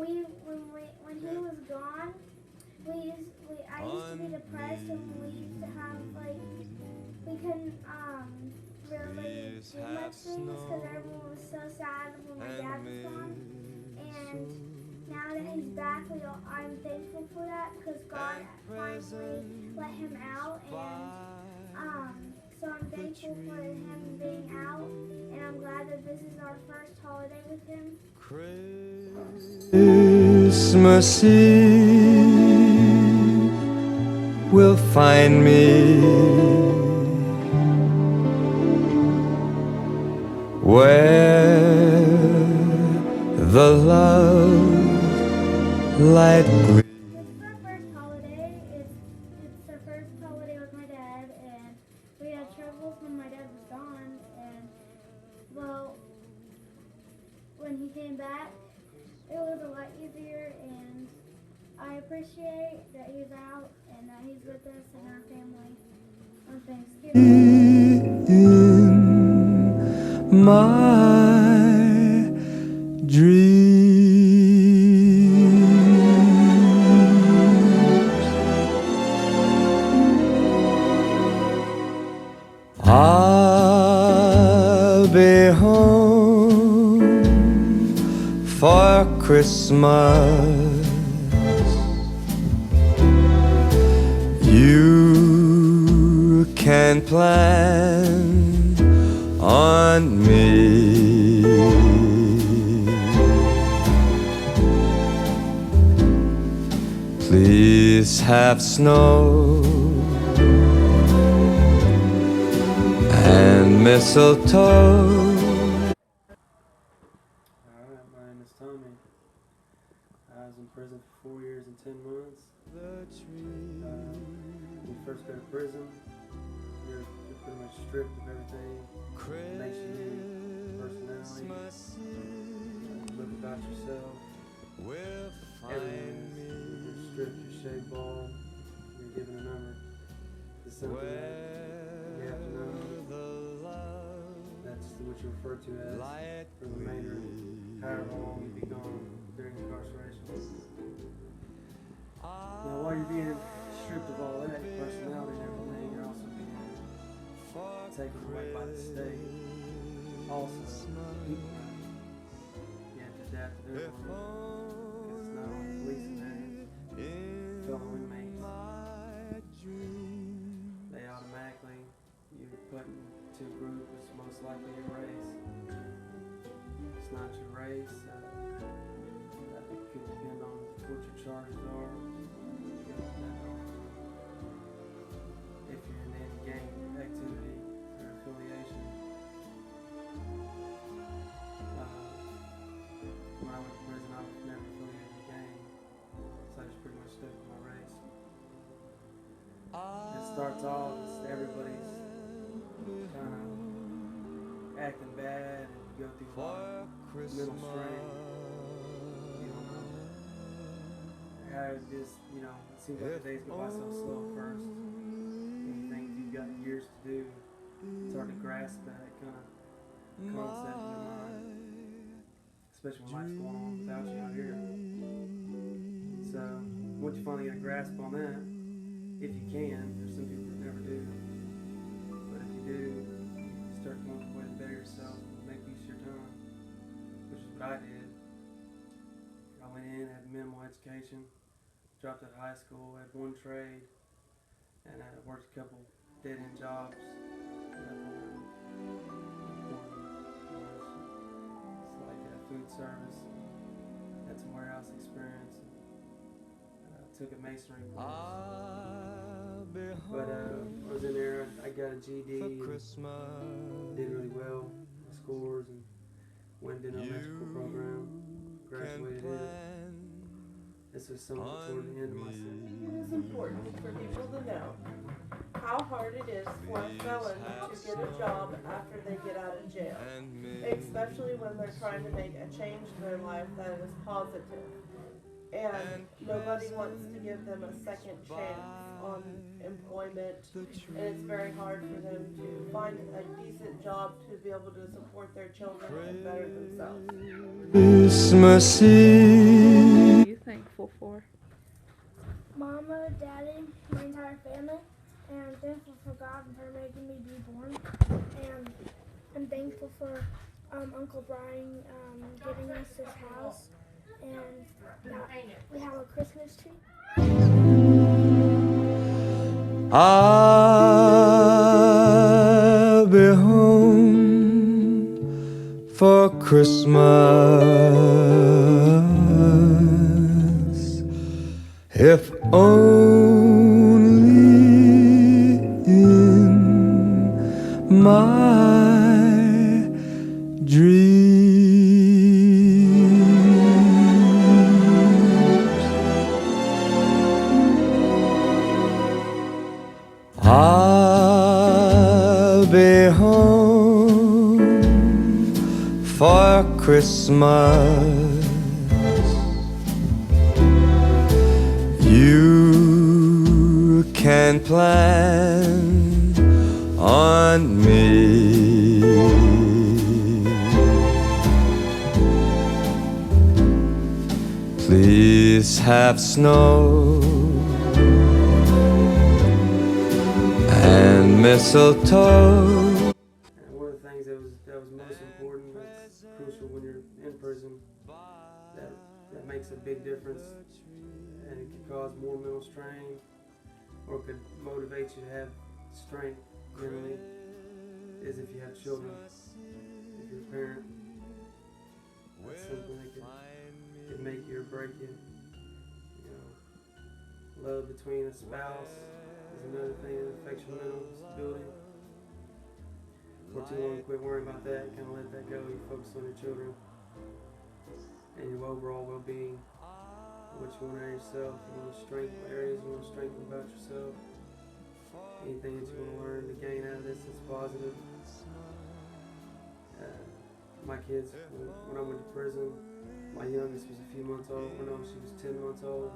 when he was gone, I used to be depressed, and we used to have we couldn't really do much things because everyone was so sad when my dad was gone. And now that he's back, I'm thankful for that because God finally let him out, and so I'm thankful for him being out, and I'm glad that this is our first holiday with him. Christmas Eve will find me where the love light gleams. This is our first holiday. It's our first holiday with my dad, and we had troubles when my dad was gone, and well, when he came back, it was a lot easier, and I appreciate that he's out and that he's with us and our family on Thanksgiving. In my dreams, I'll be home for Christmas. You can plan on me. Please have snow and mistletoe. Alright, my name is Tommy. I was in prison for 4 years and 10 months. When you first go to prison, you're pretty much stripped of everything. Makes you new personality. Look about yourself. Everyone you're stripped, you're shaved bald, you're given a number. It's something that you have to know. That's what you refer to as for the remainder of however long you be gone during incarceration. Now, while you're being stripped of all that, your personality and everything, you're also being taken away by the state. Also, you have to adapt to their rules. Because it's not only police in there, fellow inmates. They automatically, you're put into a group that's most likely your race. It's not your race. That could depend on what your charges are. If you're in any gang activity or affiliation. When I went to prison, I was never affiliated with a gang, so I just pretty much stuck with my race. It starts off as everybody's kind of acting bad, and you go through a lot of mental strain. You don't know how it just, it seems like the days go by so slow at first. And you think you've got years to do. It's hard to grasp that kind of concept in your mind. Especially when life's going on without you out here. So, once you finally get a grasp on that, if you can, there's some people that never do. But if you do, you start coming up with a way to better yourself and make use of your time. Which is what I did. I went in, had minimal education, dropped out of high school, had one trade, and I worked a couple dead-end jobs. Food service, had some warehouse experience, and took a masonry course. But I was in there, I got a GED, and did really well, my scores, and went into the electrical program, graduated it. This was something toward the end of my sentence. It is important for people to know how hard it is for a felon to get a job after they get out of jail, especially when they're trying to make a change in their life that is positive. And nobody wants to give them a second chance on employment, and it's very hard for them to find a decent job to be able to support their children and better themselves. Christmas Eve thankful for? Mama, Daddy, my entire family, and I'm thankful for God for making me be born, and I'm thankful for Uncle Brian giving us this house, and we have a Christmas tree. I'll be home for Christmas, if only in my dreams. I'll be home for Christmas. You can plan on me. Please have snow and mistletoe. And one of the things that was most important, that's crucial when you're in prison, that makes a big difference, and it can cause more mental strain, or could motivate you to have strength mentally, is if you have children. If you're a parent, that's something that could make you or break you. You know, love between a spouse is another thing that affects your mental stability. For too long, you quit worrying about that, kind of let that go. You focus on your children and your overall well-being, what you want out of yourself. You want to strengthen areas you want to strengthen about yourself. Anything that you want to learn to gain out of this that's positive. My kids, when I went to prison, my youngest was a few months old. Well, no, she was 10 months old,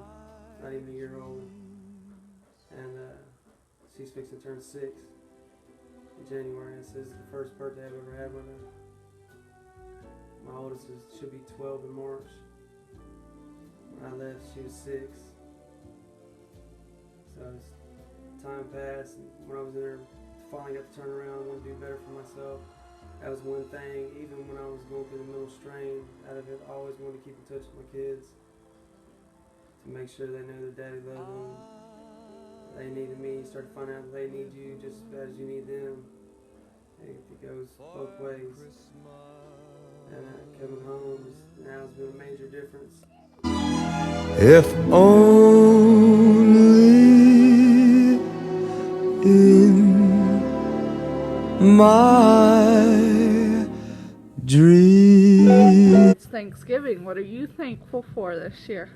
not even a year old. And she's fixing to turn 6 in January. This is the first birthday I've ever had with her. My oldest should be 12 in March. When I left, she was 6. So as time passed, and when I was in there, finally got to turn around and want to do better for myself. That was one thing. Even when I was going through the mental strain out of it, I always wanted to keep in touch with my kids to make sure they knew that Daddy loved them. They needed me. You start to find out that they need you just as bad as you need them. It goes both ways. And coming home now has been a major difference. If only in my dreams. It's Thanksgiving. What are you thankful for this year?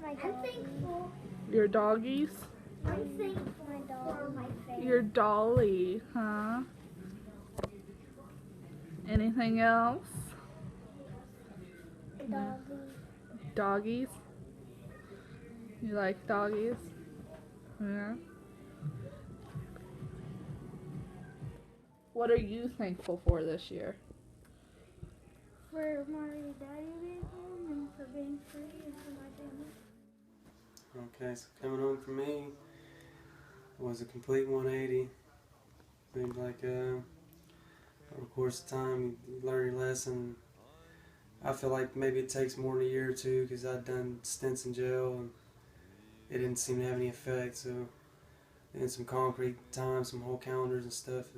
I'm thankful. Your doggies? I'm thankful for my dog, my family. Your dolly, huh? Anything else? Doggy. Doggies? You like doggies? Yeah. What are you thankful for this year? For my daddy being home and for being free and for my family. Okay, so coming home for me was a complete 180. Seems like over the course of time you learn your lesson. I feel like maybe it takes more than a year or two because I'd done stints in jail and it didn't seem to have any effect. So in some concrete time, some whole calendars and stuff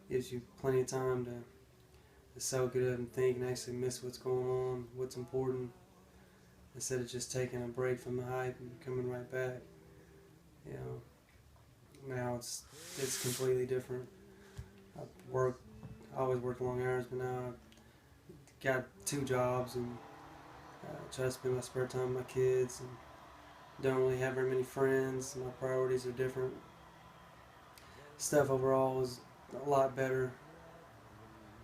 gives you plenty of time to soak it up and think and actually miss what's going on, what's important, instead of just taking a break from the hype and coming right back. You know, now it's completely different. I always worked long hours, but now I've got 2 jobs and try to spend my spare time with my kids and don't really have very many friends. My priorities are different. Stuff overall is a lot better.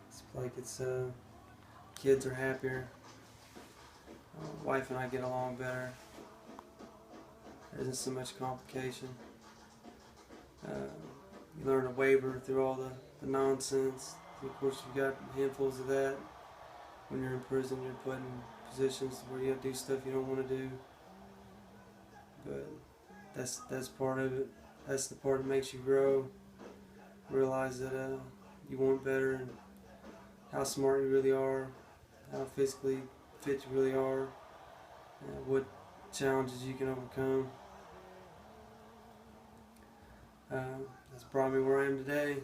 It's like kids are happier. Wife and I get along better. There isn't so much complication. You learn to waver through all the nonsense. Of course, you've got handfuls of that. when you're in prison, you're put in positions where you have to do stuff you don't want to do. But that's part of it. That's the part that makes you grow. Realize that you want better and how smart you really are, how physically fit you really are, and what challenges you can overcome. That's brought me where I am today.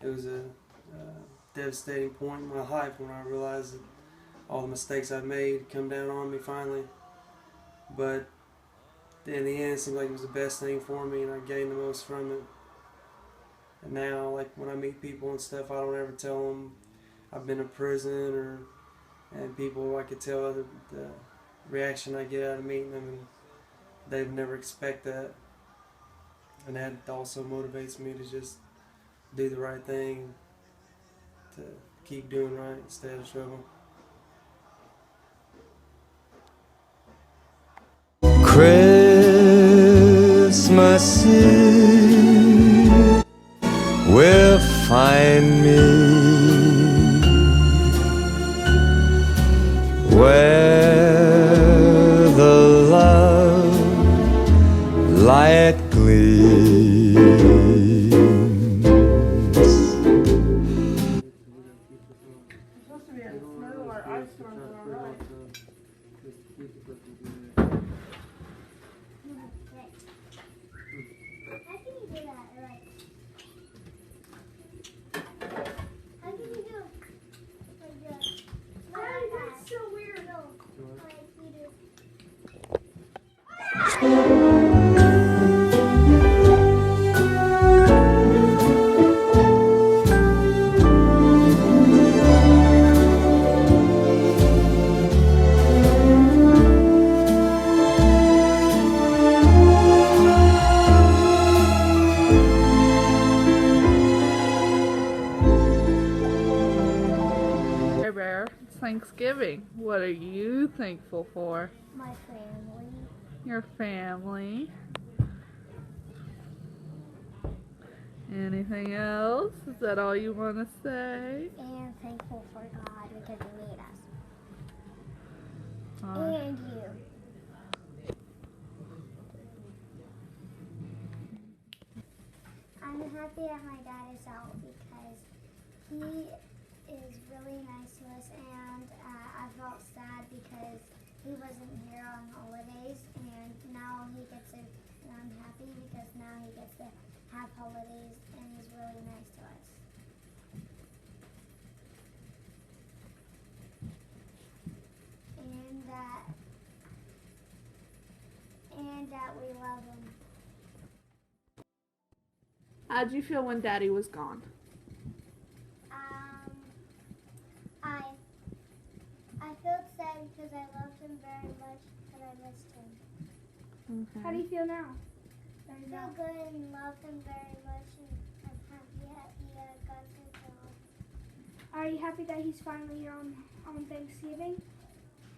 It was a devastating point in my life when I realized that all the mistakes I've made come down on me finally. But in the end, it seemed like it was the best thing for me, and I gained the most from it. And now, like when I meet people and stuff, I don't ever tell them I've been in prison, and people, I could tell the reaction I get out of meeting them, and they would never expect that. And that also motivates me to just do the right thing, to keep doing right and stay out of trouble. Christmas Eve will find me where the love light gleams. It's supposed to be a snow or ice storm tomorrow night. How can you do that? Like, how can you do like this? That's so weird. No, like you do. Hey Bear, it's Thanksgiving. What are you thankful for? My family. Your family. Anything else? Is that all you want to say? And thankful for God because He made us. Uh, And you. I'm happy that my dad is out because he is really nice to us, and I felt sad because he wasn't here on holidays, and now he gets to, and I'm happy because now he gets to have holidays, and he's really nice to us. And that we love him. How'd you feel when Daddy was gone? I felt sad because I loved him very much and I missed him. Okay. How do you feel now? I feel good and love him very much, and I'm happy that he got to go. Are you happy that he's finally here on Thanksgiving?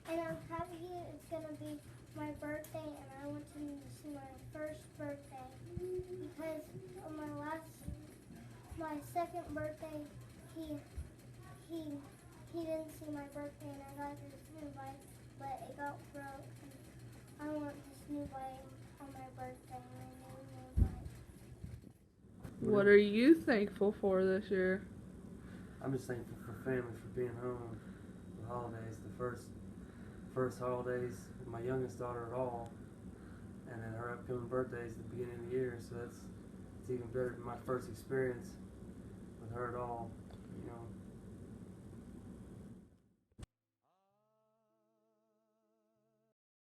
And I'm happy it's gonna be my birthday, and I want him to see my first birthday because on my second birthday, he didn't see my birthday, and I got this new bike, but it got broke. And I want this new bike on my birthday, my new bike. What are you thankful for this year? I'm just thankful for family, for being home, the holidays, the first holidays with my youngest daughter at all, and then her upcoming birthday is the beginning of the year, so it's even better than my first experience with her at all. You know,